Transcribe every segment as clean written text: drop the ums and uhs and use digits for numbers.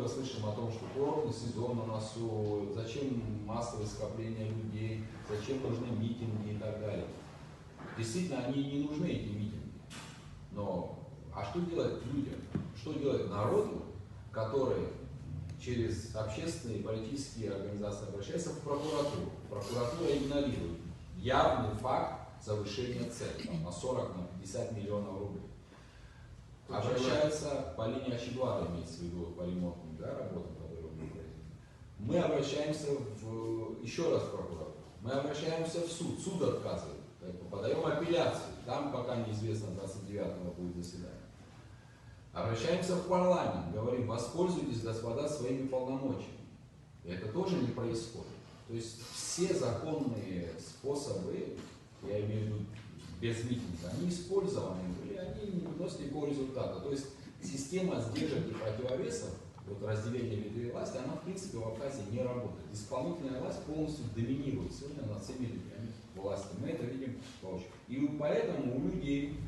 много слышим о том, что курортный сезон на носу, зачем массовое скопление людей, зачем нужны митинги и так далее. Действительно, они не нужны, эти митинги. Но, а что делать людям? Что делать народу, который через общественные и политические организации обращается в прокуратуру? Прокуратура игнорирует явный факт завышения цен на 40, на 50 миллионов рублей. Обращаются по линии Ачеглара, имеется в виду, по ремонтным, да, работам, которые мы производим. Мы обращаемся еще раз в прокуратуру. Мы обращаемся в суд. Суд отказывает. Подаем апелляцию. Там пока неизвестно, 29-го будет заседание. Обращаемся в парламент. Говорим, воспользуйтесь, господа, своими полномочиями. И это тоже не происходит. То есть все законные способы, я имею в виду без митинга, они использованы были, они не приносят никакого результата. То есть система сдержек и противовесов, вот разделение ветвей власти, она в принципе в Абхазии не работает. Исполнительная власть полностью доминирует сегодня над всеми ветвями власти. Мы это видим воочию. И поэтому у людей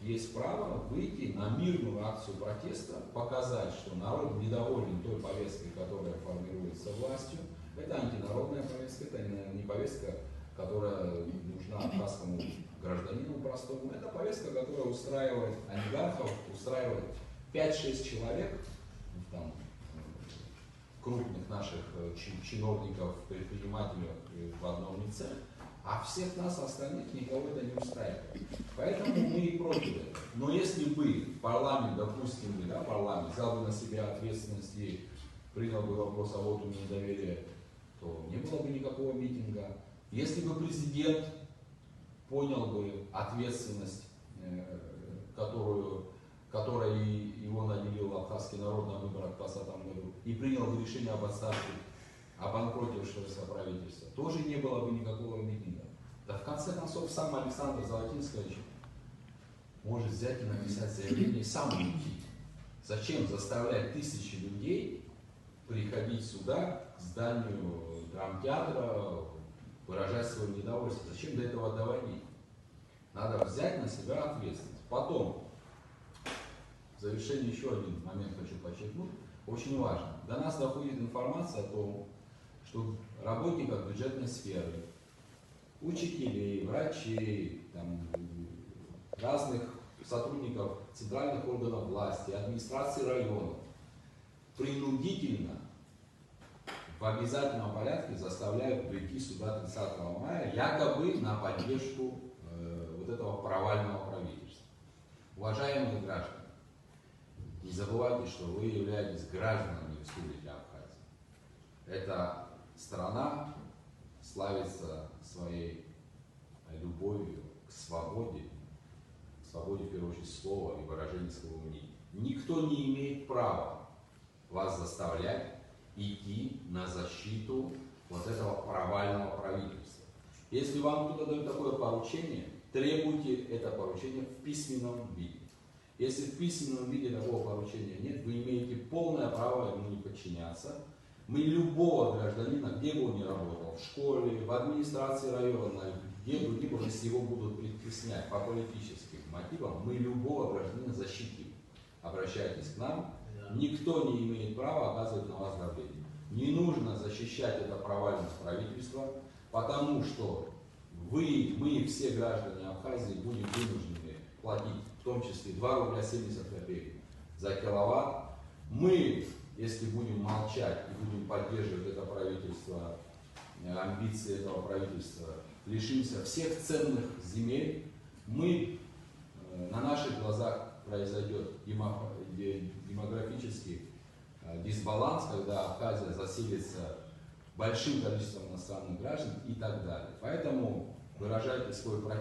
есть право выйти на мирную акцию протеста, показать, что народ недоволен той повесткой, которая формируется властью. Это антинародная повестка, это не повестка, которая нужна абхазскому гражданину простому. Это повестка, которая устраивает олигархов, устраивает 5-6 человек, там, крупных наших чиновников, предпринимателей в одном лице, а всех нас остальных никого это не устраивает. Поэтому мы и против этого. Но если бы парламент, допустим, парламент взял бы на себя ответственность и принял бы вопрос о вотуме недоверия, то не было бы никакого митинга. Если бы президент понял бы ответственность, которой его наделил абхазский народ на выборах в 2020 году, и принял бы решение об отставке обанкротившегося правительства, тоже не было бы никакого митинга. Да в конце концов сам Александр Золотинский может взять и написать заявление и сам уйти. Зачем заставлять тысячи людей приходить сюда, к зданию драмтеатра, выражать свое недовольство? Зачем до этого доводить? Надо взять на себя ответственность. Потом, в завершение еще один момент хочу подчеркнуть, очень важно. До нас доходит информация о том, что работников бюджетной сферы, учителей, врачей, там, разных сотрудников центральных органов власти, администрации районов принудительно в обязательном порядке заставляют прийти сюда 30 мая, якобы на поддержку вот этого провального правительства. Уважаемые граждане, не забывайте, что вы являетесь гражданами Республики Абхазия. Эта страна славится своей любовью к свободе в первую очередь слова и выражения своего мнения. Никто не имеет права вас заставлять идти на защиту вот этого провального правительства. Если вам кто-то дает такое поручение, требуйте это поручение в письменном виде. Если в письменном виде такого поручения нет, вы имеете полное право ему не подчиняться. Мы любого гражданина, где бы он ни работал, в школе, в администрации района, где бы, либо если его будут притеснять по политическим мотивам, мы любого гражданина защитим. Обращайтесь к нам. Никто не имеет права оказывать на вас давление. Не нужно защищать это провальное правительство, потому что мы, все граждане Абхазии, будем вынуждены платить, в том числе 2 рубля 70 копеек за киловатт. Мы, если будем молчать и будем поддерживать это правительство, амбиции этого правительства, лишимся всех ценных земель, на наших глазах произойдет демографический дисбаланс, когда Абхазия заселится большим количеством иностранных граждан и так далее. Поэтому выражайте свой протест.